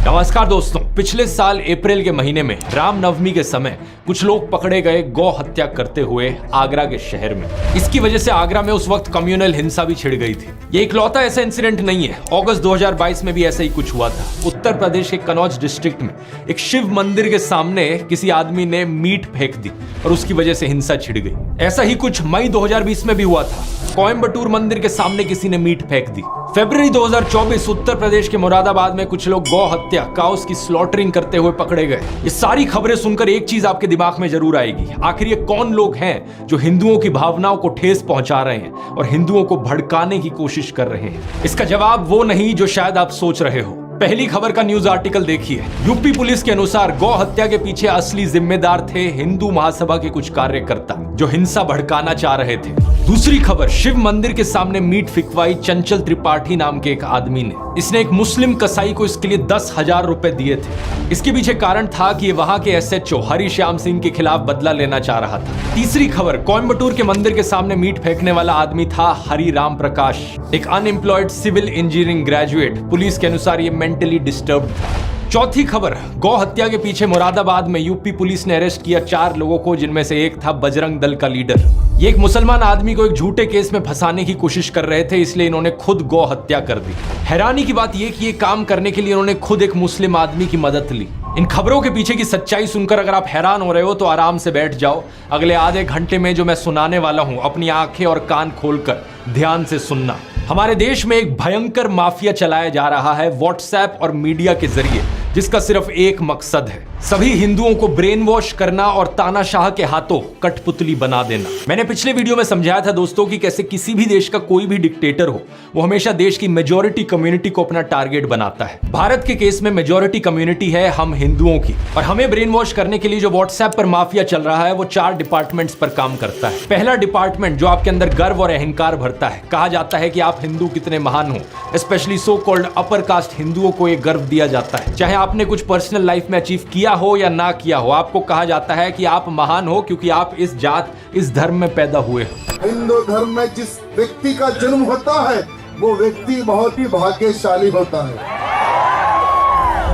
नमस्कार दोस्तों, पिछले साल अप्रैल के महीने में रामनवमी के समय कुछ लोग पकड़े गए गौ हत्या करते हुए आगरा के शहर में। इसकी वजह से आगरा में उस वक्त कम्युनल हिंसा भी छिड़ गई थी। ये इकलौता ऐसा इंसिडेंट नहीं है। अगस्त 2022 में भी ऐसा ही कुछ हुआ था। उत्तर प्रदेश के कनौज डिस्ट्रिक्ट में एक शिव मंदिर के सामने किसी आदमी ने मीट फेंक दी और उसकी वजह से हिंसा छिड़ गई। ऐसा ही कुछ मई 2020 में भी हुआ था। कोयम्बटूर मंदिर के सामने किसी ने मीट फेंक दी। फरवरी 2024 उत्तर प्रदेश के मुरादाबाद में कुछ लोग गौ हत्या काउस की स्लॉटरिंग करते हुए पकड़े गए। ये सारी खबरें सुनकर एक चीज आपके दिमाग में जरूर आएगी, आखिर ये कौन लोग हैं जो हिंदुओं की भावनाओं को ठेस पहुंचा रहे हैं और हिंदुओं को भड़काने की कोशिश कर रहे हैं। इसका जवाब वो नहीं जो शायद आप सोच रहे हो। पहली खबर का न्यूज आर्टिकल देखिए। यूपी पुलिस के अनुसार गौ हत्या के पीछे असली जिम्मेदार थे हिंदू महासभा के कुछ कार्यकर्ता जो हिंसा भड़काना चाह रहे थे। दूसरी खबर, शिव मंदिर के सामने मीट फिकवाई चंचल त्रिपाठी नाम के एक आदमी ने। इसने एक मुस्लिम कसाई को इसके लिए 10,000 रुपए दिए थे। इसके पीछे कारण था कि ये वहां के SHO हरिश्याम सिंह के खिलाफ बदला लेना चाह रहा था। तीसरी खबर, कोयम्बटूर के मंदिर के सामने मीट फेंकने वाला आदमी था हरिराम प्रकाश, एक unemployed civil engineering graduate. Police के अनुसार ये मेंटली डिस्टर्ब था। चौथी खबर, गौ हत्या के पीछे मुरादाबाद में यूपी पुलिस ने अरेस्ट किया 4 लोगों को, जिनमें से एक था बजरंग दल का लीडर। ये एक मुसलमान आदमी को एक झूठे केस में फंसाने की कोशिश कर रहे थे, इसलिए इन्होंने खुद गौ हत्या कर दी। हैरानी की बात यह कि ये काम करने के लिए इन्होंने खुद एक मुस्लिम आदमी की मदद ली। इन खबरों के पीछे की सच्चाई सुनकर अगर आप हैरान हो रहे हो तो आराम से बैठ जाओ। अगले आधे घंटे में जो मैं सुनाने वाला हूं, अपनी आंखें और कान खोलकर ध्यान से सुनना। हमारे देश में एक भयंकर माफिया चलाया जा रहा है व्हाट्सएप और मीडिया के जरिए, जिसका सिर्फ एक मकसद है, सभी हिंदुओं को ब्रेन वॉश करना और तानाशाह के हाथों कठपुतली बना देना। मैंने पिछले वीडियो में समझाया था दोस्तों कि कैसे किसी भी देश का कोई भी डिक्टेटर हो, वो हमेशा देश की मेजॉरिटी कम्युनिटी को अपना टारगेट बनाता है। भारत के केस में मेजॉरिटी कम्युनिटी है हम हिंदुओं की, और हमें ब्रेन वॉश करने के लिए जो व्हाट्सएप पर माफिया चल रहा है वो 4 डिपार्टमेंट्स पर काम करता है। पहला डिपार्टमेंट जो आपके अंदर गर्व और अहंकार भरता है। कहा जाता है कि आप हिंदू कितने महान हो। Specially so called upper caste हिंदुओं को एक गर्व दिया जाता है। चाहे आपने कुछ पर्सनल लाइफ में अचीव किया हो या ना किया हो, आपको कहा जाता है कि आप महान हो क्योंकि आप इस जात, इस धर्म में पैदा हुए हो। हिंदू धर्म में जिस व्यक्ति का जन्म होता है वो व्यक्ति बहुत ही भाग्यशाली होता है।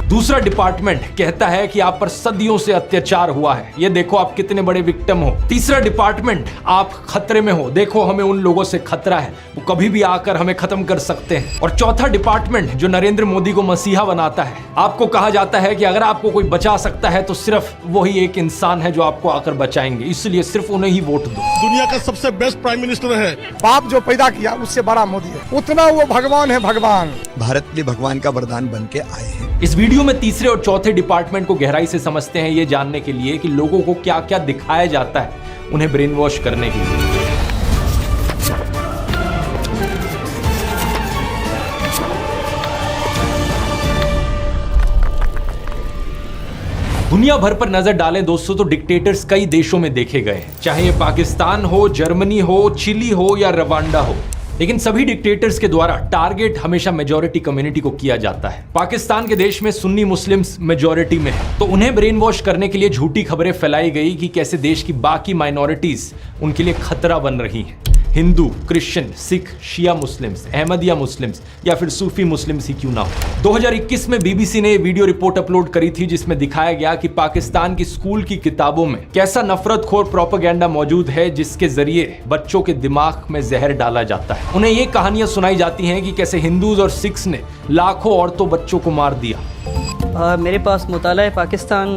दूसरा डिपार्टमेंट कहता है कि आप पर सदियों से अत्याचार हुआ है, ये देखो आप कितने बड़े विक्टिम हो। तीसरा डिपार्टमेंट, आप खतरे में हो, देखो हमें उन लोगों से खतरा है, वो कभी भी आकर हमें खत्म कर सकते हैं। और चौथा डिपार्टमेंट जो नरेंद्र मोदी को मसीहा बनाता है, आपको कहा जाता है कि अगर आपको कोई बचा सकता है तो सिर्फ वही एक इंसान है जो आपको आकर बचाएंगे, इसलिए सिर्फ उन्हें ही वोट दो। दुनिया का सबसे बेस्ट प्राइम मिनिस्टर है। बाप जो पैदा किया उससे बड़ा मोदी है, उतना वो भगवान है। भगवान भारत के भगवान का वरदान बन के आए हैं। इस वीडियो में तीसरे और चौथे डिपार्टमेंट को गहराई से समझते हैं, ये जानने के लिए कि लोगों को क्या क्या दिखाया जाता है उन्हें ब्रेन वॉश करने के लिए। दुनिया भर पर नजर डालें दोस्तों तो डिक्टेटर्स कई देशों में देखे गए हैं, चाहे ये पाकिस्तान हो, जर्मनी हो, चिली हो या रवांडा हो, लेकिन सभी डिक्टेटर्स के द्वारा टारगेट हमेशा मेजॉरिटी कम्युनिटी को किया जाता है। पाकिस्तान के देश में सुन्नी मुस्लिम्स मेजॉरिटी में है, तो उन्हें ब्रेन वॉश करने के लिए झूठी खबरें फैलाई गई कि कैसे देश की बाकी माइनॉरिटीज उनके लिए खतरा बन रही हैं। हिंदू, क्रिश्चियन, सिख, शिया मुस्लिम्स, अहमदिया मुस्लिम्स या फिर सूफी मुस्लिम्स ही क्यों ना हो। 2021 में BBC ने वीडियो रिपोर्ट अपलोड करी थी जिसमें दिखाया गया कि पाकिस्तान की स्कूल की किताबों में कैसा नफरतखोर प्रोपेगेंडा मौजूद है, जिसके जरिए बच्चों के दिमाग में जहर डाला जाता है। उन्हें ये कहानियां सुनाई जाती हैं कि कैसे हिंदूज और सिख्स ने लाखों औरतों बच्चों को मार दिया। मेरे पास मुताला पाकिस्तान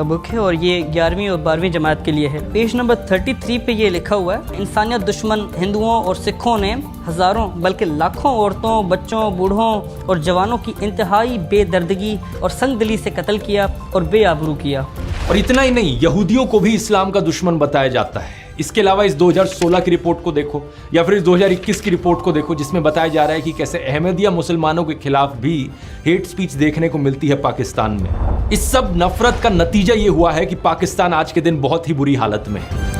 बुक है और ये 11वीं और 12वीं जमात के लिए है। पेज नंबर 33 पे ये लिखा हुआ है, इंसानियत दुश्मन हिंदुओं और सिखों ने हज़ारों बल्कि लाखों औरतों, बच्चों, बूढ़ों और जवानों की इंतहाई बेदर्दगी और संगदिली से कत्ल किया और बेआबरू किया। और इतना ही नहीं, यहूदियों को भी इस्लाम का दुश्मन बताया जाता है। इसके अलावा इस 2016 की रिपोर्ट को देखो या फिर इस 2021 की रिपोर्ट को देखो, जिसमें बताया जा रहा है कि कैसे अहमदिया मुसलमानों के खिलाफ भी हेट स्पीच देखने को मिलती है पाकिस्तान में। इस सब नफरत का नतीजा ये हुआ है कि पाकिस्तान आज के दिन बहुत ही बुरी हालत में है।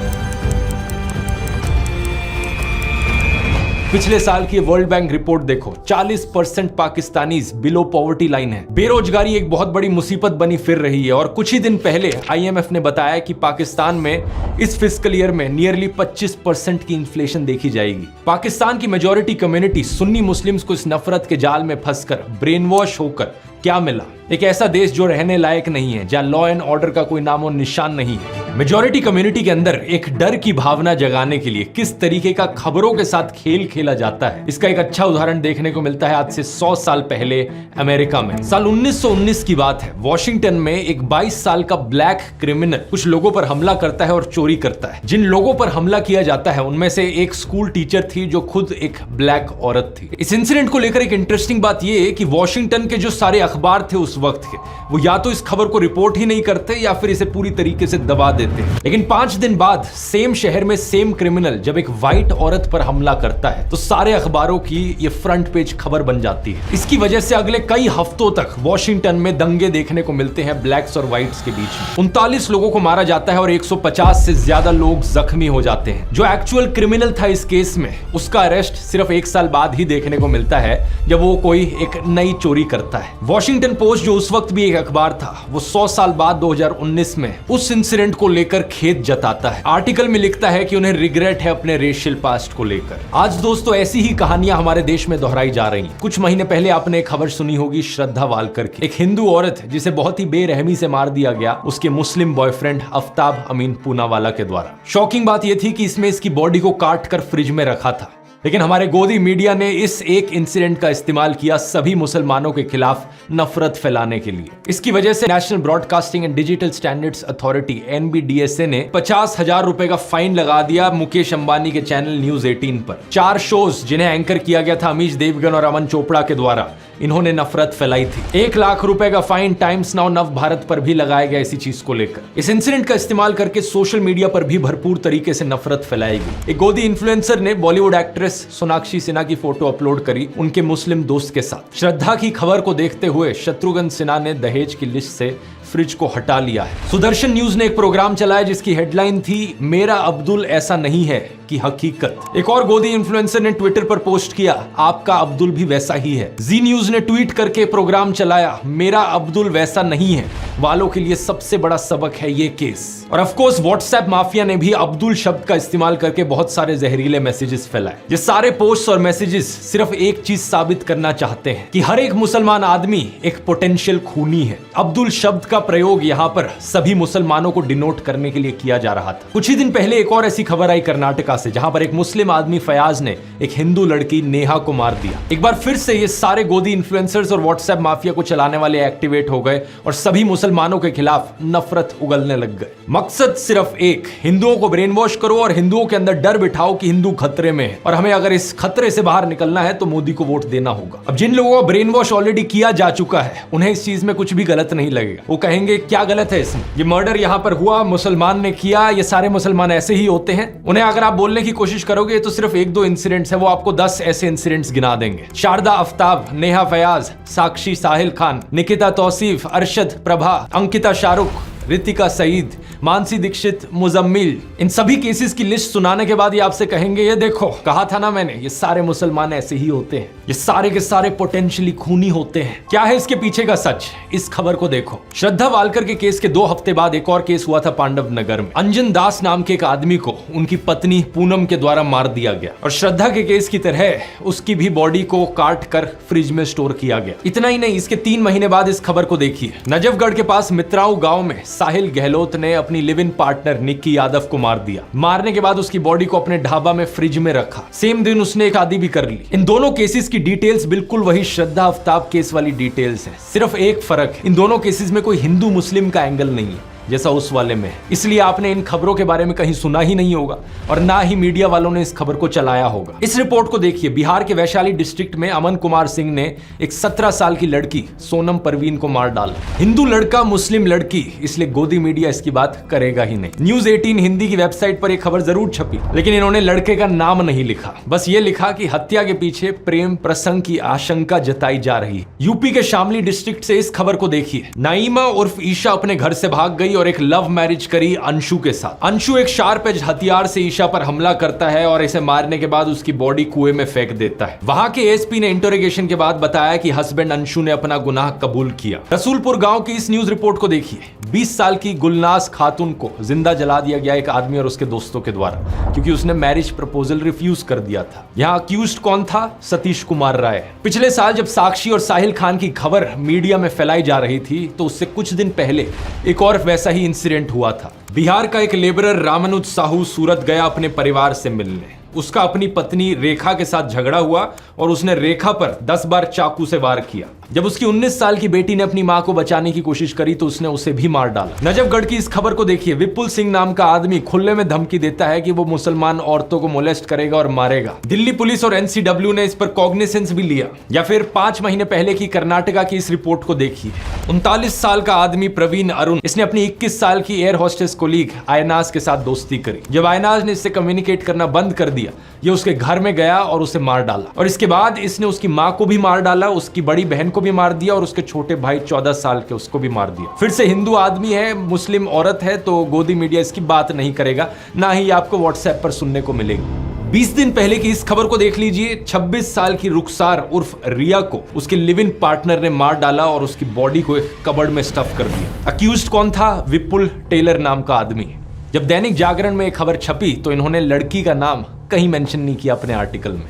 पिछले साल की वर्ल्ड बैंक रिपोर्ट देखो, 40% पाकिस्तानीज बिलो पॉवर्टी लाइन है। बेरोजगारी एक बहुत बड़ी मुसीबत बनी फिर रही है और कुछ ही दिन पहले IMF ने बताया कि पाकिस्तान में इस फिस्कल ईयर में नियरली 25% की इन्फ्लेशन देखी जाएगी। पाकिस्तान की मेजॉरिटी कम्युनिटी सुन्नी मुस्लिम्स को इस नफरत के जाल में फंसकर ब्रेन वॉश होकर क्या मिला? एक ऐसा देश जो रहने लायक नहीं है, जहां लॉ एंड ऑर्डर का कोई नामो निशान नहीं है। मेजॉरिटी कम्युनिटी के अंदर एक डर की भावना जगाने के लिए किस तरीके का खबरों के साथ खेल खेला जाता है, इसका एक अच्छा उदाहरण देखने को मिलता है आज से 100 साल पहले अमेरिका में। साल 1919 की बात है। वॉशिंगटन में एक 22 साल का ब्लैक क्रिमिनल कुछ लोगों पर हमला करता है और चोरी करता है। जिन लोगों पर हमला किया जाता है उनमें से एक स्कूल टीचर थी जो खुद एक ब्लैक औरत थी। इस इंसिडेंट को लेकर एक इंटरेस्टिंग बात यह है कि वॉशिंगटन के जो सारे अखबार थे उस वक्त के, वो या तो इस खबर को रिपोर्ट ही नहीं करते या फिर इसे पूरी तरीके से दबा देते। लेकिन 5 दिन बाद सेम शहर में सेम क्रिमिनल जब एक व्हाइट औरत पर हमला करता है तो सारे अखबारों की ये फ्रंट पेज खबर बन जाती है। इसकी वजह से अगले कई हफ्तों तक वॉशिंगटन में दंगे देखने को मिलते हैं ब्लैक्स और व्हाइट्स के बीच में। 39 लोगों को मारा जाता है और 150 से ज्यादा लोग जख्मी हो जाते हैं। जो एक्चुअल क्रिमिनल था इस केस में, उसका अरेस्ट सिर्फ 1 साल बाद ही देखने को मिलता है जब वो कोई एक नई चोरी करता है। वॉशिंगटन पोस्ट जो उस वक्त भी एक अखबार था, वो 100 साल बाद 2019 में उस इंसिडेंट को लेकर खेद जताता है। आर्टिकल में लिखता है कि उन्हें रिग्रेट है अपने रेशियल पास्ट को लेकर। आज दोस्तों ऐसी ही कहानियां हमारे देश में दोहराई जा रही हैं। कुछ महीने पहले आपने एक खबर सुनी होगी श्रद्धा वालकर की, एक हिंदू औरत जिसे बहुत ही बेरहमी से मार दिया गया उसके मुस्लिम बॉयफ्रेंड आफ्ताब अमीन पूनावाला के द्वारा। शॉकिंग बात यह थी कि इसमें इसकी बॉडी को काट कर फ्रिज में रखा था, लेकिन हमारे गोदी मीडिया ने इस एक इंसिडेंट का इस्तेमाल किया सभी मुसलमानों के खिलाफ नफरत फैलाने के लिए। इसकी वजह से national broadcasting and digital standards authority NBDSA ने 50,000 रुपए का फाइन लगा दिया मुकेश अंबानी के चैनल न्यूज 18 पर। 4 शोज जिन्हें एंकर किया गया था अमीश देवगन और अमन चोपड़ा के द्वारा, इन्होंने नफरत फैलाई थी। 1 लाख रुपए का फाइन टाइम्स नाउ नव भारत पर भी लगाया गया इसी चीज को लेकर। इस इंसिडेंट का इस्तेमाल करके सोशल मीडिया पर भी भरपूर तरीके से नफरत फैलाई गई। एक गोदी इन्फ्लुएंसर ने बॉलीवुड एक्ट्रेस सोनाक्षी सिन्हा की फोटो अपलोड करी उनके मुस्लिम दोस्त के साथ। श्रद्धा की खबर को देखते हुए शत्रुघ्न सिन्हा ने दहेज की लिस्ट से फ्रिज को हटा लिया है। सुदर्शन न्यूज ने एक प्रोग्राम चलाया जिसकी हेडलाइन थी मेरा अब्दुल ऐसा नहीं है की हकीकत। एक और गोदी इन्फ्लुएंसर ने ट्विटर पर पोस्ट किया आपका अब्दुल भी वैसा ही है। जी न्यूज ने ट्वीट करके प्रोग्राम चलाया मेरा अब्दुल वैसा नहीं है वालों के लिए सबसे बड़ा सबक है ये केस। और ऑफ कोर्स व्हाट्सएप माफिया ने भी अब्दुल शब्द का इस्तेमाल करके बहुत सारे जहरीले मैसेजेस फैलाए। ये सारे पोस्ट और मैसेजेस सिर्फ एक चीज साबित करना चाहते हैं कि हर एक मुसलमान आदमी एक पोटेंशियल खूनी है। अब्दुल शब्द का प्रयोग यहाँ पर सभी मुसलमानों को डिनोट करने के लिए किया जा रहा था। कुछ ही दिन पहले एक और ऐसी खबर आई कर्नाटका से, जहां पर एक मुस्लिम आदमी फयाज ने एक हिंदू लड़की नेहा को मार दिया। एक बार फिर से ये सारे गोदी इन्फ्लुएंसर्स और व्हाट्सएप माफिया को चलाने वाले एक्टिवेट हो गए और सभी मुसलमानों के खिलाफ नफरत उगलने लग गए। मकसद सिर्फ एक, हिंदुओं को ब्रेन वॉश करो और हिंदुओं के अंदर डर बिठाओ कि हिंदू खतरे में है और हमें अगर इस खतरे से बाहर निकलना है तो मोदी को वोट देना होगा। अब जिन लोगों को ब्रेन वॉश ऑलरेडी किया जा चुका है उन्हें इस चीज में कुछ भी गलत नहीं लगेगा। वो कहेंगे क्या गलत है इसमें, ये मर्डर यहाँ पर हुआ, मुसलमान ने किया, ये सारे मुसलमान ऐसे ही होते हैं। उन्हें अगर आप बोलने की कोशिश करोगे तो सिर्फ 1-2 इंसिडेंट्स है, वो आपको 10 ऐसे इंसिडेंट्स गिना देंगे। शारदा आफ्ताब, नेहा फयाज, साक्षी साहिल खान, निकिता तौसीफ, अरशद प्रभा, अंकिता शाहरुख, रितिका सईद, मानसी दीक्षित, मुजम्मिल, इन सभी केसेस की लिस्ट सुनाने के बाद ये आपसे कहेंगे ये देखो कहा था ना मैंने, ये सारे मुसलमान ऐसे ही होते हैं, ये सारे के सारे पोटेंशियली खूनी होते हैं। क्या है इसके पीछे का सच, इस खबर को देखो। श्रद्धा वालकर के केस के 2 हफ्ते बाद एक और केस हुआ था पांडव नगर में। अंजन दास नाम के एक आदमी को उनकी पत्नी पूनम के द्वारा मार दिया गया और श्रद्धा के केस की तरह उसकी भी बॉडी को काट कर फ्रिज में स्टोर किया गया। इतना ही नहीं, इसके 3 महीने बाद इस खबर को देखिए। नजफगढ़ के पास मित्राऊ गांव में साहिल गहलोत ने अपनी live in partner Nikki Yadav को मार दिया। मारने के बाद उसकी बॉडी को अपने ढाबा में फ्रिज में रखा। सेम दिन उसने एक शादी भी कर ली। इन दोनों केसेस की डिटेल्स बिल्कुल वही श्रद्धा आफ्ताब केस वाली डिटेल्स हैं। सिर्फ एक फर्क है, इन दोनों केसेस में कोई हिंदू मुस्लिम का एंगल नहीं है जैसा उस वाले में। इसलिए आपने इन खबरों के बारे में कहीं सुना ही नहीं होगा और ना ही मीडिया वालों ने इस खबर को चलाया होगा। इस रिपोर्ट को देखिए। बिहार के वैशाली डिस्ट्रिक्ट में अमन कुमार सिंह ने एक 17 साल की लड़की सोनम परवीन को मार डाला। हिंदू लड़का मुस्लिम लड़की, इसलिए गोदी मीडिया इसकी बात करेगा ही नहीं। न्यूज 18 हिंदी की वेबसाइट पर एक खबर जरूर छपी, लेकिन इन्होंने लड़के का नाम नहीं लिखा। बस ये लिखा कि हत्या के पीछे प्रेम प्रसंग की आशंका जताई जा रही है। यूपी के शामली डिस्ट्रिक्ट से इस खबर को देखिए। नाइमा उर्फ ईशा अपने घर से भाग गई गई और एक लव मैरिज करी अंशु के साथ। अंशु एक शार्प एज हथियार से ईशा पर हमला करता है और इसे मारने के बाद उसकी बॉडी कुएं में फेंक देता है। वहां के एसपी ने इंटरोगेशन के बाद बताया कि हस्बैंड अंशु ने अपना गुनाह कबूल किया। रसूलपुर गांव की इस न्यूज रिपोर्ट को देखिए। 20 साल की गुलनाज खातून को जिंदा जला दिया गया एक आदमी और उसके दोस्तों के द्वारा, क्योंकि उसने मैरिज प्रपोजल रिफ्यूज कर दिया था। यहाँ अक्यूज्ड कौन था? सतीश कुमार राय। पिछले साल जब साक्षी और साहिल खान की खबर मीडिया में फैलाई जा रही थी तो उससे कुछ दिन पहले एक और वैसा ही इंसिडेंट हुआ था। बिहार का एक लेबरर रामानुज साहू सूरत गया अपने परिवार से मिलने। उसका अपनी पत्नी रेखा के साथ झगड़ा हुआ और उसने रेखा पर 10 बार चाकू से वार किया। जब उसकी 19 साल की बेटी ने अपनी मां को बचाने की कोशिश करी तो उसने उसे भी मार डाला। नजफगढ़ की इस खबर को देखिए। विपुल सिंह नाम का आदमी खुले में धमकी देता है कि वो मुसलमान औरतों को मोलेस्ट करेगा और मारेगा। दिल्ली पुलिस और एनसीडब्ल्यू ने इस पर कॉग्निसेंस भी लिया। या फिर 5 महीने पहले की कर्नाटका की इस रिपोर्ट को देखिए। 39 साल का आदमी प्रवीण अरुण, इसने अपनी 21 साल की एयर होस्टेस कोलीग आयनाज के साथ दोस्ती करी। जब आयनाज ने इससे कम्युनिकेट करना बंद कर दिया, ये उसके घर में गया और उसे मार डाला। और इसके बाद इसने उसकी मां को भी मार डाला, उसकी बड़ी बहन को भी मार दिया और उसके छोटे भाई 14 साल के उसको भी मार दिया। फिर से हिंदू आदमी है, मुस्लिम औरत है, तो गोदी मीडिया इसकी बात नहीं करेगा, ना ही आपको व्हाट्सएप पर सुनने को मिलेगी। 20 दिन पहले की इस खबर को देख लीजिए। 26 साल की रुखसार उर्फ रिया को उसके लिव इन पार्टनर ने मार डाला और उसकी बॉडी को एक कबर्ड में स्टफ कर दिया। अक्यूज्ड कौन था? विपुल टेलर नाम का आदमी। जब दैनिक जागरण में एक खबर छपी तो इन्होंने लड़की का नाम कहीं मेंशन नहीं किया अपने आर्टिकल में।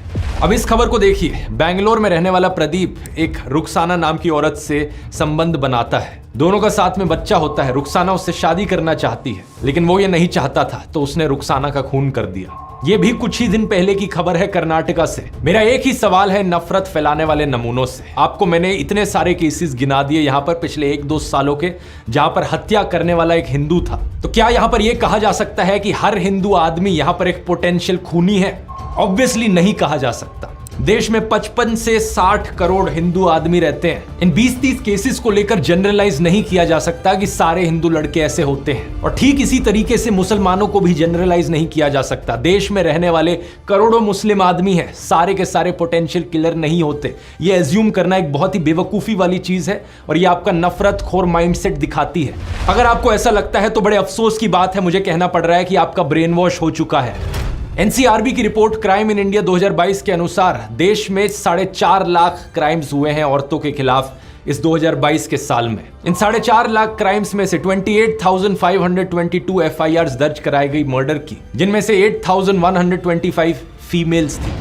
अब इस खबर को देखिए। बेंगलोर में रहने वाला प्रदीप एक रुखसाना नाम की औरत से संबंध बनाता है। दोनों का साथ में बच्चा होता है। रुखसाना उससे शादी करना चाहती है, लेकिन वो ये नहीं चाहता था, तो उसने रुखसाना का खून कर दिया। ये भी कुछ ही दिन पहले की खबर है कर्नाटका से। मेरा एक ही सवाल है नफरत फैलाने वाले नमूनों से। आपको मैंने इतने सारे केसेस गिना दिए यहाँ पर पिछले 1-2 सालों के, जहां पर हत्या करने वाला एक हिंदू था। तो क्या यहाँ पर यह कहा जा सकता है कि हर हिंदू आदमी यहाँ पर एक पोटेंशियल खूनी है? ऑब्वियसली नहीं कहा जा सकता। देश में 55 से 60 करोड़ हिंदू आदमी रहते हैं। इन 20-30 केसेस को लेकर जनरलाइज नहीं किया जा सकता कि सारे हिंदू लड़के ऐसे होते हैं, और ठीक इसी तरीके से मुसलमानों को भी जनरलाइज नहीं किया जा सकता। देश में रहने वाले करोड़ों मुस्लिम आदमी हैं, सारे के सारे पोटेंशियल किलर नहीं होते। ये एज्यूम करना एक बहुत ही बेवकूफी वाली चीज है और ये आपका नफरत खोर माइंडसेट दिखाती है। अगर आपको ऐसा लगता है तो बड़े अफसोस की बात है, मुझे कहना पड़ रहा है कि आपका ब्रेन वॉश हो चुका है। एनसीआरबी की रिपोर्ट क्राइम इन इंडिया 2022 के अनुसार देश में 4.5 लाख क्राइम्स हुए हैं औरतों के खिलाफ इस 2022 के साल में। इन 4.5 लाख क्राइम्स में से 28,522 एफआईआर्स दर्ज कराई गई मर्डर की, जिनमें से 8,125 फीमेल्स थी।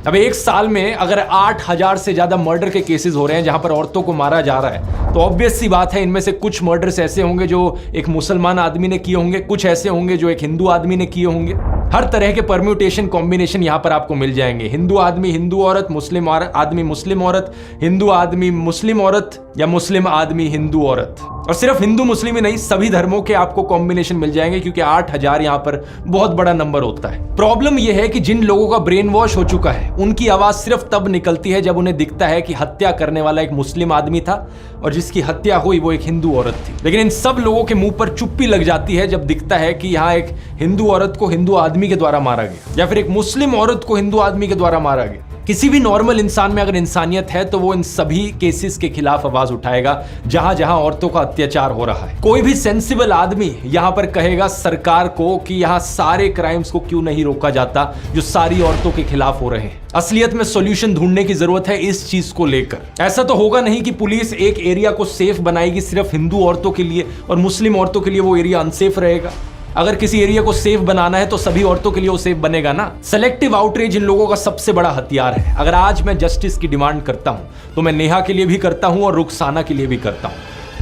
अब एक साल में अगर 8,000 से ज्यादा मर्डर के केसेस हो रहे हैं जहां पर औरतों को मारा जा रहा है, तो ऑब्वियस सी बात है इनमें से कुछ मर्डर्स ऐसे होंगे जो एक मुसलमान आदमी ने किए होंगे, कुछ ऐसे होंगे जो एक हिंदू आदमी ने किए होंगे। हर तरह के परम्यूटेशन कॉम्बिनेशन यहां पर आपको मिल जाएंगे। हिंदू आदमी हिंदू औरत, मुस्लिम आदमी मुस्लिम औरत, हिंदू आदमी मुस्लिम औरत, या मुस्लिम आदमी हिंदू औरत। और सिर्फ हिंदू मुस्लिम ही नहीं, सभी धर्मों के आपको कॉम्बिनेशन मिल जाएंगे, क्योंकि 8,000 यहां पर बहुत बड़ा नंबर होता है। प्रॉब्लम यह है कि जिन लोगों का ब्रेन वॉश हो चुका है उनकी आवाज सिर्फ तब निकलती है जब उन्हें दिखता है कि हत्या करने वाला एक मुस्लिम आदमी था और जिसकी हत्या हुई वो एक हिंदू औरत थी। लेकिन इन सब लोगों के मुंह पर चुप्पी लग जाती है जब दिखता है कि यहाँ एक हिंदू औरत को हिंदू आदमी के द्वारा मारा गया, या फिर एक मुस्लिम औरत को हिंदू आदमी के द्वारा मारा गया। किसी भी नॉर्मल इंसान में अगर इंसानियत है तो वो इन सभी केसेस के खिलाफ आवाज उठाएगा जहां जहां औरतों का अत्याचार हो रहा है। कोई भी सेंसिबल आदमी यहां पर कहेगा सरकार को कि यहां सारे क्राइम्स को क्यों नहीं रोका जाता जो सारी औरतों के खिलाफ हो रहे हैं। असलियत में सॉल्यूशन ढूंढने की जरूरत है इस चीज को लेकर। ऐसा तो होगा नहीं कि पुलिस एक एरिया को सेफ बनाएगी सिर्फ हिंदू औरतों के लिए और मुस्लिम औरतों के लिए वो एरिया अनसेफ रहेगा। अगर किसी एरिया को सेफ बनाना है तो सभी औरतों के लिए वो सेफ बनेगा ना। सेलेक्टिव आउटरीच इन लोगों का सबसे बड़ा हथियार है। अगर आज मैं जस्टिस की डिमांड करता हूं तो मैं नेहा के लिए भी करता हूं और रुखसाना के लिए भी करता हूं।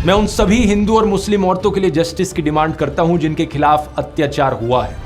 मैं उन सभी हिंदू और मुस्लिम औरतों के लिए जस्टिस की डिमांड करता हूं जिनके खिलाफ अत्याचार हुआ है।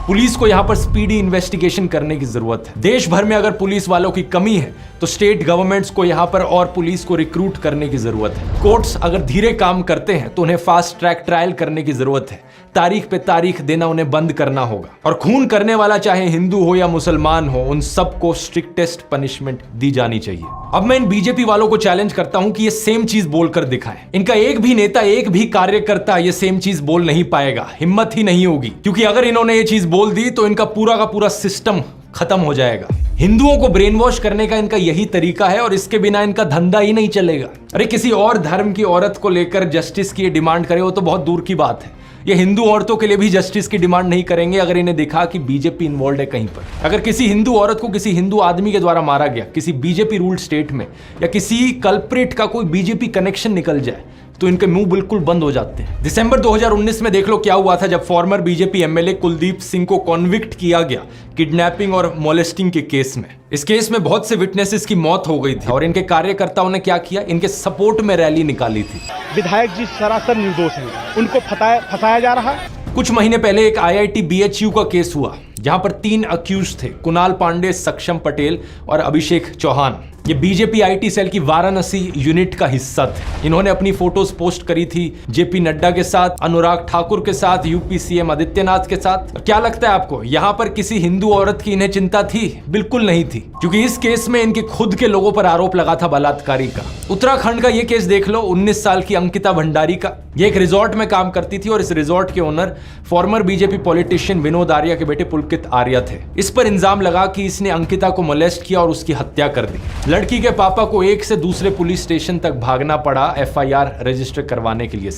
पुलिस को यहां पर स्पीडी इन्वेस्टिगेशन करने की जरूरत है। देश भर में अगर पुलिस वालों की कमी है तो स्टेट गवर्नमेंट्स को यहां पर और पुलिस को रिक्रूट करने की जरूरत है। कोर्ट्स अगर धीरे काम करते हैं तो उन्हें फास्ट ट्रैक ट्रायल करने की जरूरत है। तारीख पे तारीख देना उन्हें बंद करना होगा। और खून करने वाला चाहे हिंदू हो या मुसलमान हो, उन सबको स्ट्रिक्टेस्ट पनिशमेंट दी जानी चाहिए। अब मैं इन बीजेपी वालों को चैलेंज करता हूं कि ये सेम चीज बोलकर दिखाएं। इनका एक भी नेता, एक भी कार्यकर्ता ये सेम चीज बोल नहीं पाएगा, हिम्मत ही नहीं होगी, क्योंकि अगर इन्होंने ये चीज बोल दी तो इनका पूरा का पूरा सिस्टम खत्म हो जाएगा। हिंदुओं को ब्रेन वॉश करने का इनका यही तरीका है और इसके बिना इनका धंधा ही नहीं चलेगा। अरे किसी और धर्म की औरत को लेकर जस्टिस की डिमांड करे वो तो बहुत दूर की बात है, ये हिंदू औरतों के लिए भी जस्टिस की डिमांड नहीं करेंगे अगर इन्हें दिखा कि बीजेपी इन्वॉल्व है कहीं पर। अगर किसी हिंदू औरत को किसी हिंदू आदमी के द्वारा मारा गया किसी बीजेपी रूल्ड स्टेट में, या किसी कल्प्रिट का कोई बीजेपी कनेक्शन निकल जाए, तो इनके मुंह बिल्कुल बंद हो जाते हैं। दिसंबर 2019 में देख लो क्या हुआ था जब farmer BJP MLA Kuldeep Singh को कॉन्विक्ट किया गया किडनैपिंग और मोलेस्टिंग के केस में। इस केस में बहुत से विटनेसेस की मौत हो गई थी और इनके कार्यकर्ताओं ने क्या किया, इनके सपोर्ट में रैली निकाली थी। विधायक जी सरासर निर्दोष हैं, उनको फंसाया जा रहा है। कुछ महीने पहले एक IIT BHU का केस हुआ जहां पर 3 अक्यूज थे, कुणाल पांडे, सक्षम पटेल और अभिषेक चौहान। ये बीजेपी IT सेल की वाराणसी यूनिट का हिस्सा थे। इन्होंने अपनी फोटोज पोस्ट करी थी JP नड्डा के साथ, अनुराग ठाकुर के साथ, UP CM आदित्यनाथ के साथ। क्या लगता है आपको यहां पर किसी हिंदू औरत की इन्हें चिंता थी? बिल्कुल नहीं थी, क्योंकि इस केस में इनके खुद के लोगों पर आरोप लगा था बलात्कारी का। उत्तराखंड का ये केस देख लो, 19 साल की अंकिता भंडारी का। ये एक रिजॉर्ट में काम करती थी और इस रिजॉर्ट के owner farmer BJP politician Vinod Arya के बेटे पुलकित आर्या थे। इस पर इल्जाम लगा कि इसने अंकिता को मोलेस्ट किया और उसकी हत्या कर दी। लड़की के पापा को एक से दूसरे पुलिस स्टेशन तक भागना पड़ा FIR रजिस्टर करवाने के लिए।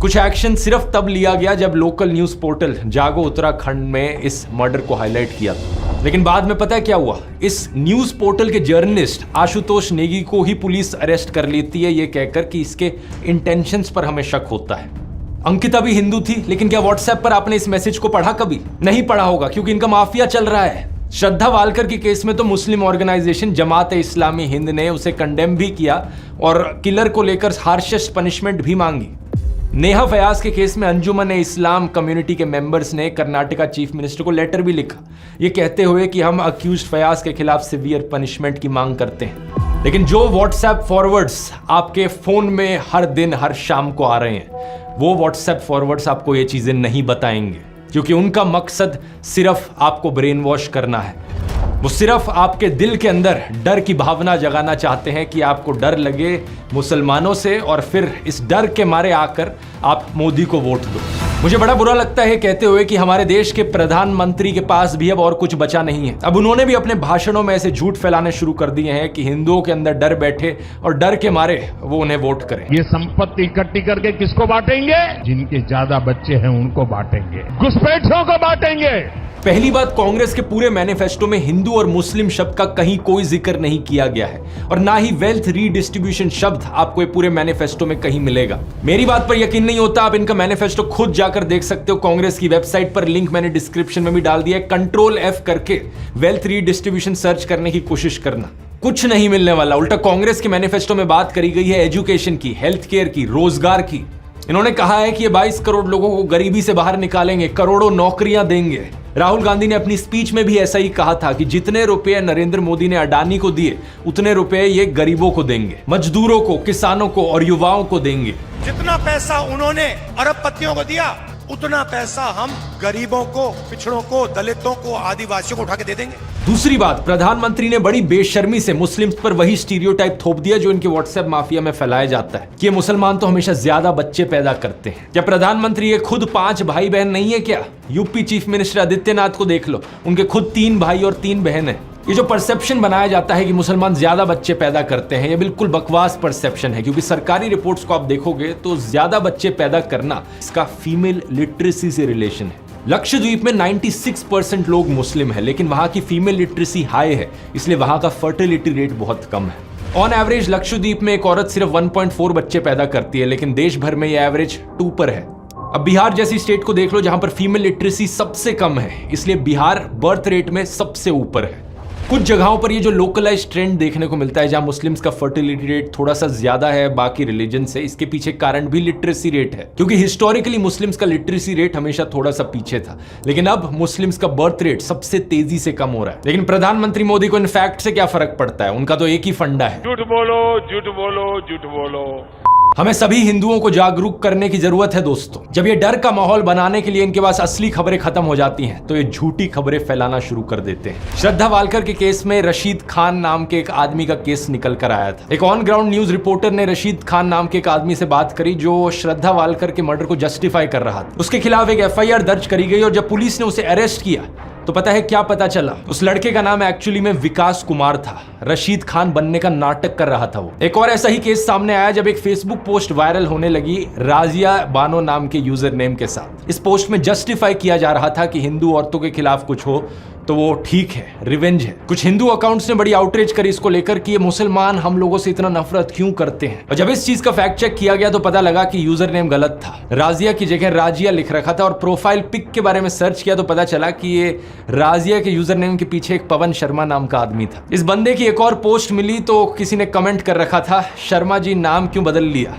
कुछ एक्शन सिर्फ तब लिया गया जब लोकल न्यूज पोर्टल जागो उत्तराखंड में इस मर्डर को हाईलाइट किया था। लेकिन बाद में पता है क्या हुआ, इस न्यूज पोर्टल के जर्नलिस्ट आशुतोष नेगी को ही पुलिस अरेस्ट कर लेती है, ये कहकर कि इसके इंटेंशंस पर हमें शक होता है। अंकिता भी हिंदू थी, लेकिन क्या व्हाट्सएप पर आपने इस मैसेज को पढ़ा? कभी नहीं पढ़ा होगा, क्योंकि इनका माफिया चल रहा है। श्रद्धा वालकर के केस में तो मुस्लिम ऑर्गेनाइजेशन जमात इस्लामी हिंद ने उसे कंडेम भी किया और किलर को लेकर हार्शेस्ट पनिशमेंट भी मांगी। नेहा फयाज के केस में अंजुमन इस्लाम कम्युनिटी के मेंबर्स ने कर्नाटका चीफ मिनिस्टर को लेटर भी लिखा, ये कहते हुए कि हम अक्यूज्ड फयाज के खिलाफ सिवियर पनिशमेंट की मांग करते हैं। लेकिन जो व्हाट्सएप फॉरवर्ड्स आपके फोन में हर दिन हर शाम को आ रहे हैं, वो व्हाट्सएप फॉरवर्ड्स आपको ये चीजें नहीं बताएंगे, क्योंकि उनका मकसद सिर्फ आपको ब्रेन वॉश करना है। वो सिर्फ आपके दिल के अंदर डर की भावना जगाना चाहते हैं कि आपको डर लगे मुसलमानों से और फिर इस डर के मारे आकर आप मोदी को वोट दो। मुझे बड़ा बुरा लगता है कहते हुए कि हमारे देश के प्रधानमंत्री के पास भी अब और कुछ बचा नहीं है। अब उन्होंने भी अपने भाषणों में ऐसे झूठ फैलाने शुरू कर दिए हैं कि हिंदुओं के अंदर डर बैठे और डर के मारे वो उन्हें वोट करें। ये संपत्ति इकट्ठी करके किसको बांटेंगे? जिनके ज्यादा बच्चे हैं उनको बांटेंगे, घुसपैठियों को बांटेंगे। पहली बात, कांग्रेस के पूरे मैनिफेस्टो में हिंदू और मुस्लिम शब्द का कहीं कोई जिक्र नहीं किया गया है और ना ही वेल्थ रीडिस्ट्रीब्यूशन शब्द आपको पूरे मैनिफेस्टो में कहीं मिलेगा। मेरी बात पर यकीन नहीं होता, आप इनका मैनिफेस्टो खुद जाकर देख सकते हो। कांग्रेस की वेबसाइट पर लिंक मैंने डिस्क्रिप्शन में भी डाल दिया है। Ctrl+F करके वेल्थ रीडिस्ट्रीब्यूशन सर्च करने की कोशिश करना, कुछ नहीं मिलने वाला। उल्टा कांग्रेस के मैनिफेस्टो में बात करी गई है एजुकेशन की, हेल्थ केयर की, रोजगार की। इन्होंने कहा है कि ये 22 करोड़ लोगों को गरीबी से बाहर निकालेंगे, करोड़ों नौकरियां देंगे। राहुल गांधी ने अपनी स्पीच में भी ऐसा ही कहा था कि जितने रुपए नरेंद्र मोदी ने अडानी को दिए उतने रुपए ये गरीबों को देंगे, मजदूरों को, किसानों को और युवाओं को देंगे। जितना पैसा उन्होंने अरबपतियों को दिया उतना पैसा हम गरीबों को, पिछड़ों को, दलितों को, आदिवासियों को उठा के दे देंगे। दूसरी बात, प्रधानमंत्री ने बड़ी बेशर्मी से मुस्लिम्स पर वही स्टीरियोटाइप थोप दिया जो इनके व्हाट्सएप माफिया में फैलाया जाता है कि ये मुसलमान तो हमेशा ज्यादा बच्चे पैदा करते हैं। क्या प्रधानमंत्री ये खुद 5 भाई बहन नहीं है क्या? यूपी चीफ मिनिस्टर आदित्यनाथ को देख लो, उनके खुद 3 भाई और 3 बहन है। ये जो परसेप्शन बनाया जाता है कि मुसलमान ज्यादा बच्चे पैदा करते हैं, ये बिल्कुल बकवास परसेप्शन है, क्योंकि सरकारी रिपोर्ट्स को आप देखोगे तो ज्यादा बच्चे पैदा करना इसका फीमेल लिटरेसी से रिलेशन है। लक्षद्वीप में 96% लोग मुस्लिम है, लेकिन वहां की फीमेल लिटरेसी हाई है, इसलिए वहां का फर्टिलिटी रेट बहुत कम है। ऑन एवरेज लक्षद्वीप में एक औरत सिर्फ 1.4 बच्चे पैदा करती है, लेकिन देश भर में यह एवरेज 2 पर है। अब बिहार जैसी स्टेट को देख लो जहां पर फीमेल लिटरेसी सबसे कम है, इसलिए बिहार बर्थ रेट में सबसे ऊपर है। कुछ जगहों पर ये जो लोकलाइज ट्रेंड देखने को मिलता है जहां मुस्लिम्स का फर्टिलिटी रेट थोड़ा सा ज्यादा है बाकी रिलीजन से, इसके पीछे कारण भी लिटरेसी रेट है, क्योंकि हिस्टोरिकली मुस्लिम्स का लिटरेसी रेट हमेशा थोड़ा सा पीछे था, लेकिन अब मुस्लिम्स का बर्थ रेट सबसे तेजी से कम हो रहा है। लेकिन प्रधानमंत्री मोदी को इन फैक्ट से क्या फर्क पड़ता है? उनका तो एक ही फंडा है, झूठ बोलो, झूठ बोलो, झूठ बोलो। हमें सभी हिंदुओं को जागरूक करने की जरूरत है दोस्तों। जब ये डर का माहौल बनाने के लिए इनके पास असली खबरें खत्म हो जाती हैं, तो ये झूठी खबरें फैलाना शुरू कर देते हैं। श्रद्धा वालकर के केस में रशीद खान नाम के एक आदमी का केस निकल कर आया था। एक ऑन ग्राउंड न्यूज रिपोर्टर ने रशीद खान नाम के एक आदमी से बात करी जो श्रद्धा वालकर के मर्डर को जस्टिफाई कर रहा था। उसके खिलाफ एक FIR दर्ज करी गई और जब पुलिस ने उसे अरेस्ट किया तो पता है क्या पता चला? उस लड़के का नाम एक्चुअली में विकास कुमार था। रशीद खान बनने का नाटक कर रहा था वो। एक और ऐसा ही केस सामने आया जब एक फेसबुक पोस्ट वायरल होने लगी राजिया बानो नाम के यूजर नेम के साथ। इस पोस्ट में जस्टिफाई किया जा रहा था कि हिंदू औरतों के खिलाफ कुछ हो तो वो ठीक है, रिवेंज है। कुछ हिंदू अकाउंट्स ने बड़ी आउटरीच करी इसको लेकर कि ये मुसलमान हम लोगों से इतना नफरत क्यों करते हैं। और जब इस चीज का फैक्ट चेक किया गया तो पता लगा कि यूजर नेम गलत था। राजिया की जगह राजिया लिख रखा था और प्रोफाइल पिक के बारे में सर्च किया तो पता चला कि ये राजिया के यूजर नेम के पीछे एक पवन शर्मा नाम का आदमी था। इस बंदे की एक और पोस्ट मिली तो किसी ने कमेंट कर रखा था, शर्मा जी नाम क्यों बदल लिया?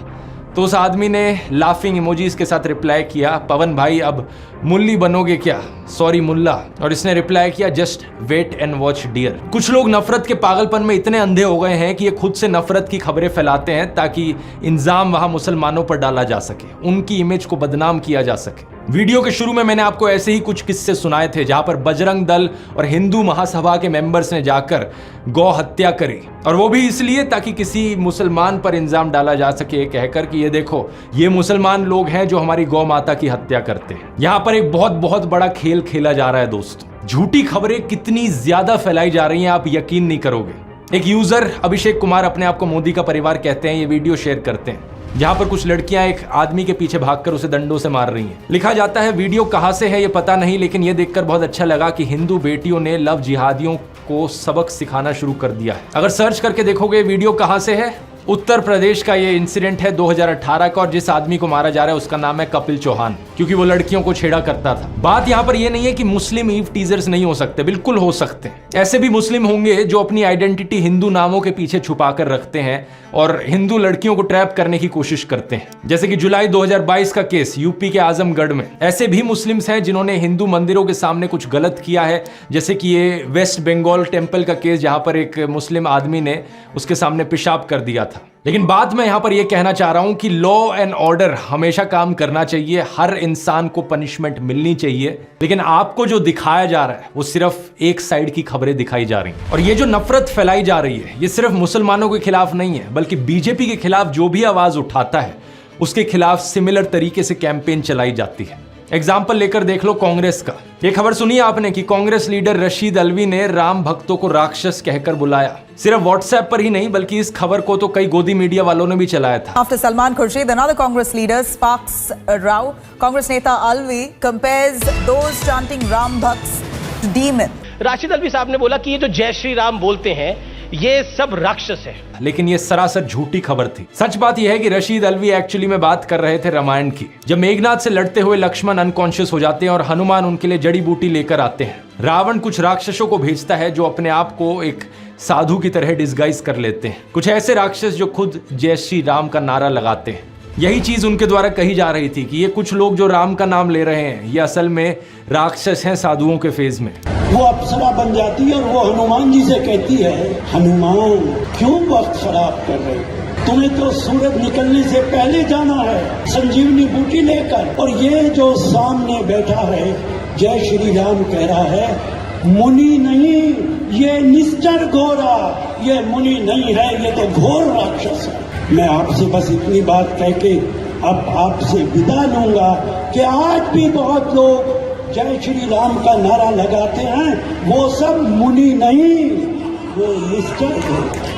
तो उस आदमी ने लाफिंग इमोजीज के साथ रिप्लाई किया, पवन भाई अब मुल्ली बनोगे क्या? सॉरी मुल्ला। और इसने रिप्लाई किया, just wait and watch dear. कुछ लोग नफरत के पागलपन में इतने अंधे हो गए हैं कि ये खुद से नफरत की खबरें फैलाते हैं ताकि इल्जाम वहां मुसलमानों पर डाला जा सके, उनकी इमेज को बदनाम किया जा सके। वीडियो के शुरू में मैंने आपको ऐसे ही कुछ किस्से सुनाए थे जहां पर बजरंग दल और हिंदू महासभा के मेंबर्स ने जाकर गौ हत्या करी, और वो भी इसलिए ताकि किसी मुसलमान पर इल्जाम डाला जा सके कहकर कि ये देखो ये मुसलमान लोग हैं जो हमारी गौ माता की हत्या करते हैं। यहां पर एक बहुत बहुत बड़ा खेल खेला जा रहा है दोस्तों। झूठी खबरें कितनी ज्यादा फैलाई जा रही हैं आप यकीन नहीं करोगे। एक यूजर अभिषेक कुमार अपने आप को मोदी का परिवार कहते हैं, ये वीडियो शेयर करते हैं जहां पर कुछ लड़कियां एक आदमी के पीछे भागकर उसे डंडों से मार रही हैं। लिखा जाता है वीडियो कहां से है ये पता नहीं, लेकिन ये देखकर बहुत अच्छा लगा कि हिंदू बेटियों ने लव जिहादियों को सबक सिखाना शुरू कर दिया है। अगर सर्च करके देखोगे वीडियो कहां से है, उत्तर प्रदेश का ये इंसिडेंट है 2018 का, और जिस आदमी को मारा जा रहा है उसका नाम है कपिल चौहान, क्योंकि वो लड़कियों को छेड़ा करता था। बात यहाँ पर ये नहीं है कि मुस्लिम ईव टीजर्स नहीं हो सकते, बिल्कुल हो सकते हैं। ऐसे भी मुस्लिम होंगे जो अपनी आइडेंटिटी हिंदू नामों के पीछे छुपा कर रखते हैं और हिंदू लड़कियों को ट्रैप करने की कोशिश करते हैं। जैसे कि जुलाई 2022 का केस यूपी के आजमगढ़ में। ऐसे भी मुस्लिम्स हैं जिन्होंने हिंदू मंदिरों के सामने कुछ गलत किया है, जैसे कि ये वेस्ट बंगाल टेम्पल का केस जहां पर एक मुस्लिम आदमी ने उसके सामने पेशाब कर दिया था। लेकिन बात मैं यहां पर यह कहना चाह रहा हूं कि लॉ एंड ऑर्डर हमेशा काम करना चाहिए, हर इंसान को पनिशमेंट मिलनी चाहिए, लेकिन आपको जो दिखाया जा रहा है वो सिर्फ एक साइड की खबरें दिखाई जा रही हैं। और ये जो नफरत फैलाई जा रही है ये सिर्फ मुसलमानों के खिलाफ नहीं है, बल्कि बीजेपी के खिलाफ जो भी आवाज उठाता है उसके खिलाफ सिमिलर तरीके से कैंपेन चलाई जाती है। एग्जाम्पल लेकर देख लो कांग्रेस का। ये खबर सुनी आपने कि कांग्रेस लीडर रशीद अलवी ने राम भक्तों को राक्षस कहकर बुलाया। सिर्फ व्हाट्सएप पर ही नहीं बल्कि इस खबर को तो कई गोदी मीडिया वालों ने भी चलाया था। After Salman Khurshid, another Congress leader sparks a row. Congress neta Alvi compares those chanting Ram Bhakts to demon. Rashid Alvi साहब ने बोला कि ये जो जय श्री राम बोलते हैं ये सब राक्षस है, लेकिन ये सरासर झूठी खबर थी। सच बात यह है कि रशीद अलवी एक्चुअली में बात कर रहे थे रामायण की, जब मेघनाथ से लड़ते हुए लक्ष्मण अनकॉन्शियस हो जाते हैं और हनुमान उनके लिए जड़ी बूटी लेकर आते हैं। रावण कुछ राक्षसों को भेजता है जो अपने आप को एक साधु की तरह डिस्गाइज कर लेते हैं, कुछ ऐसे राक्षस जो खुद जय श्री राम का नारा लगाते हैं। यही चीज उनके द्वारा कही जा रही थी कि ये कुछ लोग जो राम का नाम ले रहे हैं ये असल में राक्षस हैं साधुओं के फेज में। वो अप्सरा बन जाती है और वो हनुमान जी से कहती है, हनुमान क्यों वक्त खराब कर रहे हो? तुम्हें तो सूरज निकलने से पहले जाना है संजीवनी बूटी लेकर। और ये जो सामने बैठा है जय श्री राम कह रहा है, मुनि नहीं, ये निश्चर घोरा, ये मुनि नहीं है, ये तो घोर राक्षस है। मैं आपसे बस इतनी बात कह के अब आपसे विदा लूंगा कि आज भी बहुत लोग जय श्री राम का नारा लगाते हैं, वो सब मुनि नहीं, वो निश्चर घोरा।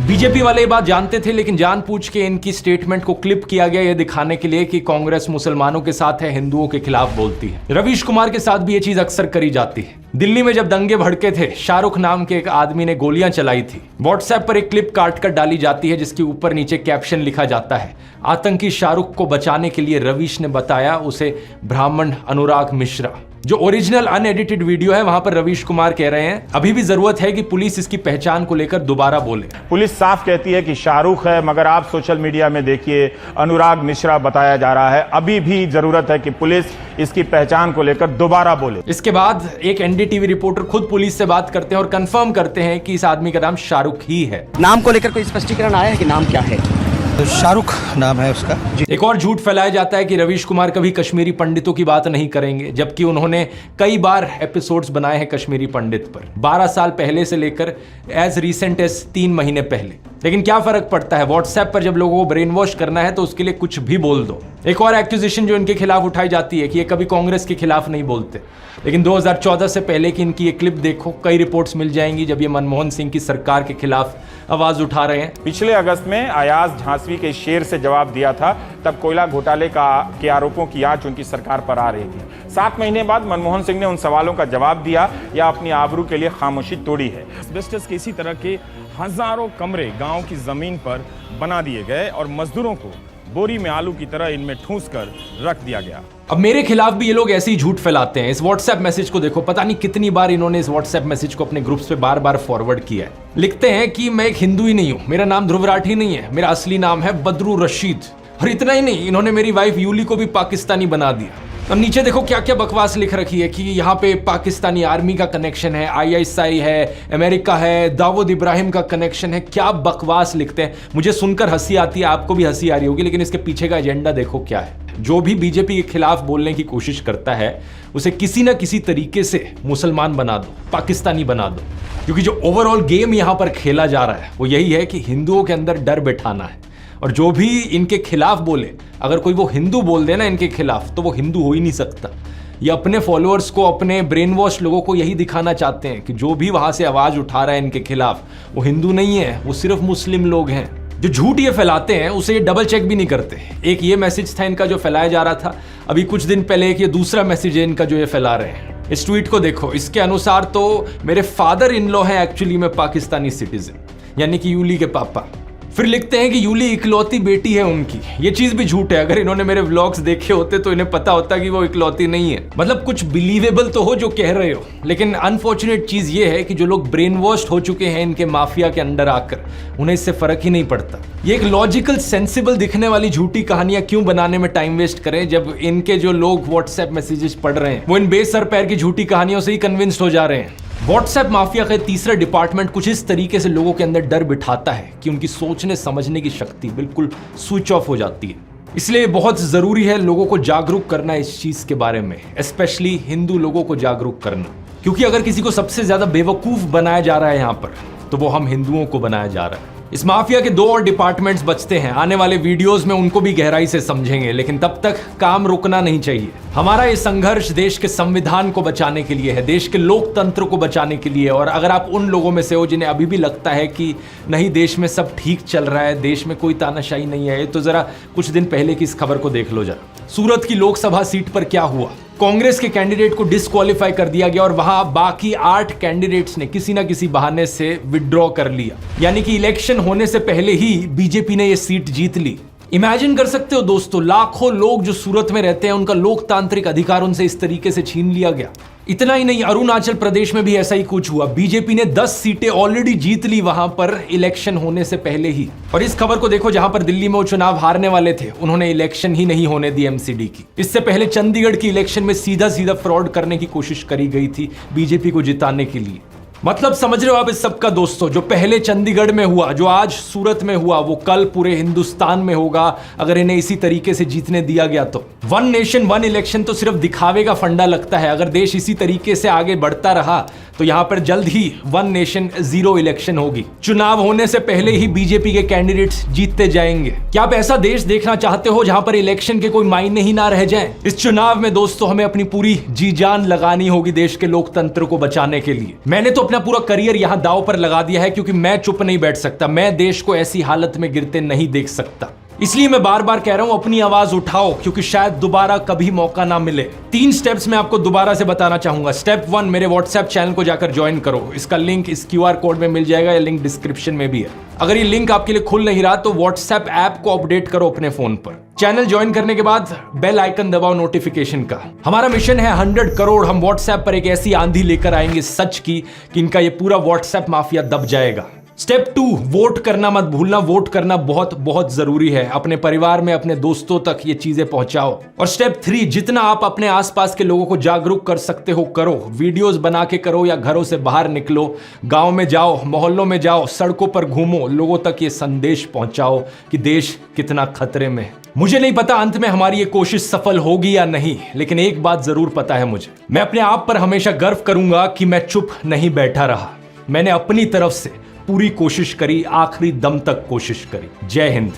बीजेपी वाले ये बात जानते थे, लेकिन जानबूझ के इनकी स्टेटमेंट को क्लिप किया गया ये दिखाने के लिए कि कांग्रेस मुसलमानों के साथ है, हिंदुओं के खिलाफ बोलती है। रवीश कुमार के साथ भी ये चीज अक्सर करी जाती है। दिल्ली में जब दंगे भड़के थे, शाहरुख नाम के एक आदमी ने गोलियां चलाई थी। व्हाट्सएप पर एक क्लिप काट कर डाली जाती है जिसके ऊपर नीचे कैप्शन लिखा जाता है, आतंकी शाहरुख को बचाने के लिए रवीश ने बताया उसे ब्राह्मण अनुराग मिश्रा। जो ओरिजिनल अनएडिटेड वीडियो है वहां पर रवीश कुमार कह रहे हैं अभी भी जरूरत है कि पुलिस इसकी पहचान को लेकर दोबारा बोले। पुलिस साफ कहती है कि शाहरुख है, मगर आप सोशल मीडिया में देखिए अनुराग मिश्रा बताया जा रहा है। अभी भी जरूरत है कि पुलिस इसकी पहचान को लेकर दोबारा बोले। इसके बाद एक एनडीटीवी रिपोर्टर खुद पुलिस से बात करते हैं और कंफर्म करते हैं कि इस आदमी का नाम शाहरुख ही है। नाम को लेकर कोई स्पष्टीकरण आया है कि नाम क्या है? शाहरुख नाम है उसका। एक और झूठ फैलाया जाता है कि रवीश कुमार कभी कश्मीरी पंडितों की बात नहीं करेंगे, जबकि उन्होंने कई बार एपिसोड्स बनाए हैं कश्मीरी पंडित पर, 12 साल पहले से लेकर एज रिसेंट एज 3 महीने पहले। लेकिन क्या फर्क पड़ता है, व्हाट्सएप पर जब लोगों को ब्रेन वॉश करना है तो उसके लिए कुछ भी बोल दो। एक और एक्यूजेशन जो इनके खिलाफ उठाई जाती है कि ये कभी कांग्रेस के खिलाफ नहीं बोलते, लेकिन 2014 से पहले की इनकी ये क्लिप देखो, कई रिपोर्ट्स मिल जाएंगी जब ये मनमोहन सिंह की सरकार के खिलाफ आवाज उठा रहे हैं। पिछले अगस्त में अयाज झांसवी के शेर से जवाब दिया था, तब कोयला घोटाले के आरोपों की आंच उनकी सरकार पर आ रही थी। 7 महीने बाद मनमोहन सिंह ने उन सवालों का जवाब दिया या अपनी आबरू के लिए खामोशी तोड़ी है। एस्बेस्टस के इसी तरह के हजारों कमरे गांव की जमीन पर बना दिए गए और मजदूरों को बोरी में आलू की तरह इनमें ठूंस कर रख दिया गया। अब मेरे खिलाफ भी ये लोग ऐसे ही झूठ फैलाते हैं। इस व्हाट्सएप मैसेज को देखो, पता नहीं कितनी बार इन्होंने इस व्हाट्सएप मैसेज को अपने ग्रुप्स पे बार बार फॉरवर्ड किया है। लिखते हैं कि मैं एक हिंदू ही नहीं हूं, मेरा नाम ध्रुव राठी नहीं है, मेरा असली नाम है बदरू रशीद। और इतना ही नहीं, इन्होंने मेरी वाइफ यूली को भी पाकिस्तानी बना दिया। और नीचे देखो क्या क्या बकवास लिख रखी है कि यहाँ पे पाकिस्तानी आर्मी का कनेक्शन है, ISI है, अमेरिका है, दाऊद इब्राहिम का कनेक्शन है। क्या बकवास लिखते हैं, मुझे सुनकर हंसी आती है, आपको भी हंसी आ रही होगी, लेकिन इसके पीछे का एजेंडा देखो क्या है। जो भी बीजेपी के खिलाफ बोलने की कोशिश करता है उसे किसी ना किसी तरीके से मुसलमान बना दो, पाकिस्तानी बना दो, क्योंकि जो ओवरऑल गेम यहाँ पर खेला जा रहा है वो यही है कि हिंदुओं के अंदर डर बैठाना है। और जो भी इनके खिलाफ बोले, अगर कोई वो हिंदू बोल देना इनके खिलाफ, तो वो हिंदू हो ही नहीं सकता। ये अपने फॉलोअर्स को, अपने ब्रेन वॉश लोगों को यही दिखाना चाहते हैं कि जो भी वहां से आवाज उठा रहा है इनके खिलाफ वो हिंदू नहीं है, वो सिर्फ मुस्लिम लोग हैं। जो झूठ ये फैलाते हैं उसे ये डबल चेक भी नहीं करते। एक ये मैसेज था इनका जो फैलाया जा रहा था, अभी कुछ दिन पहले एक ये दूसरा मैसेज है इनका जो ये फैला रहे हैं। इस ट्वीट को देखो, इसके अनुसार तो मेरे फादर इन लॉ है एक्चुअली में पाकिस्तानी सिटीजन, यानी कि यूली के पापा। फिर लिखते हैं कि यूली इकलौती बेटी है उनकी। ये चीज भी झूठ है, अगर इन्होंने मेरे व्लॉग्स देखे होते तो इन्हें पता होता कि वो इकलौती नहीं है। मतलब कुछ बिलीवेबल तो हो जो कह रहे हो, लेकिन अनफॉर्चुनेट चीज ये है कि जो लोग ब्रेन वॉश्ड हो चुके हैं इनके माफिया के अंडर आकर, उन्हें इससे फर्क ही नहीं पड़ता। ये एक लॉजिकल सेंसिबल दिखने वाली झूठी कहानियां क्यों बनाने में टाइम वेस्ट करें, जब इनके जो लोग व्हाट्सएप मैसेजेस पढ़ रहे हैं वो इन बेसर पैर की झूठी कहानियों से ही कन्विंस्ड हो जा रहे हैं। व्हाट्सएप माफिया का तीसरा डिपार्टमेंट कुछ इस तरीके से लोगों के अंदर डर बिठाता है कि उनकी सोचने समझने की शक्ति बिल्कुल स्विच ऑफ हो जाती है। इसलिए बहुत जरूरी है लोगों को जागरूक करना इस चीज के बारे में, स्पेशली हिंदू लोगों को जागरूक करना, क्योंकि अगर किसी को सबसे ज्यादा बेवकूफ बनाया जा रहा है यहाँ पर, तो वो हम हिंदुओं को बनाया जा रहा है। इस माफिया के 2 और डिपार्टमेंट्स बचते हैं, आने वाले वीडियोस में उनको भी गहराई से समझेंगे, लेकिन तब तक काम रुकना नहीं चाहिए। हमारा ये संघर्ष देश के संविधान को बचाने के लिए है, देश के लोकतंत्र को बचाने के लिए। और अगर आप उन लोगों में से हो जिन्हें अभी भी लगता है कि नहीं देश में सब ठीक चल रहा है, देश में कोई तानाशाही नहीं है, तो जरा कुछ दिन पहले की इस खबर को देख लो जरा। सूरत की लोकसभा सीट पर क्या हुआ, कांग्रेस के कैंडिडेट को डिस्क्वालीफाई कर दिया गया और वहां बाकी 8 कैंडिडेट्स ने किसी ना किसी बहाने से विड्रॉ कर लिया, यानी कि इलेक्शन होने से पहले ही बीजेपी ने यह सीट जीत ली। इमेजिन कर सकते हो दोस्तों, लाखों लोग जो सूरत में रहते हैं उनका लोकतांत्रिक अधिकार उनसे इस तरीके से छीन लिया गया। इतना ही नहीं, अरुणाचल प्रदेश में भी ऐसा ही कुछ हुआ। बीजेपी ने 10 सीटें ऑलरेडी जीत ली वहां पर इलेक्शन होने से पहले ही। और इस खबर को देखो, जहां पर दिल्ली में वो चुनाव हारने वाले थे उन्होंने इलेक्शन ही नहीं होने दी एमसीडी की। इससे पहले चंडीगढ़ की इलेक्शन में सीधा सीधा फ्रॉड करने की कोशिश करी गई थी बीजेपी को जिताने के लिए। मतलब समझ रहे हो आप इस सब का दोस्तों, जो पहले चंडीगढ़ में हुआ, जो आज सूरत में हुआ, वो कल पूरे हिंदुस्तान में होगा अगर इन्हें इसी तरीके से जीतने दिया गया तो। 1 नेशन 1 इलेक्शन तो सिर्फ दिखावे का फंडा लगता है। अगर देश इसी तरीके से आगे बढ़ता रहा तो यहां पर जल्द ही 1 नेशन 0 इलेक्शन होगी। चुनाव होने से पहले ही बीजेपी के कैंडिडेट्स जीतते जाएंगे। क्या आप ऐसा देश देखना चाहते हो जहां पर इलेक्शन के कोई मायने ही ना रह जाएं? इस चुनाव में दोस्तों हमें अपनी पूरी जी जान लगानी होगी देश के लोकतंत्र को बचाने के लिए। मैंने तो अपना पूरा करियर यहां दांव पर लगा दिया है, क्योंकि मैं चुप नहीं बैठ सकता, मैं देश को ऐसी हालत में गिरते नहीं देख सकता। इसलिए मैं बार बार कह रहा हूं, अपनी आवाज उठाओ, क्योंकि शायद दोबारा कभी मौका ना मिले। 3 स्टेप्स मैं आपको दोबारा से बताना चाहूंगा। स्टेप 1, मेरे व्हाट्सएप चैनल को जाकर ज्वाइन करो। इसका लिंक इस QR कोड में मिल जाएगा, या लिंक डिस्क्रिप्शन में भी है। अगर ये लिंक आपके लिए खुल नहीं रहा तो व्हाट्सएप ऐप को अपडेट करो अपने फोन पर। चैनल ज्वाइन करने के बाद बेल आइकन दबाओ नोटिफिकेशन का। हमारा मिशन है 100 करोड़। हम व्हाट्सएप पर एक ऐसी आंधी लेकर आएंगे सच की कि इनका ये पूरा व्हाट्सएप माफिया दब जाएगा। स्टेप 2, वोट करना मत भूलना। वोट करना बहुत बहुत जरूरी है। अपने परिवार में अपने दोस्तों तक ये चीजें पहुंचाओ। और स्टेप 3, जितना आप अपने आसपास के लोगों को जागरूक कर सकते हो करो। वीडियोस बना के करो या घरों से बाहर निकलो, गांव में जाओ, मोहल्लों में जाओ, सड़कों पर घूमो, लोगों तक ये संदेश पहुंचाओ कि देश कितना खतरे में है। मुझे नहीं पता अंत में हमारी ये कोशिश सफल होगी या नहीं, लेकिन एक बात जरूर पता है मुझे, मैं अपने आप पर हमेशा गर्व करूंगा कि मैं चुप नहीं बैठा रहा। मैंने अपनी तरफ से पूरी कोशिश करी, आखिरी दम तक कोशिश करी। जय हिंद।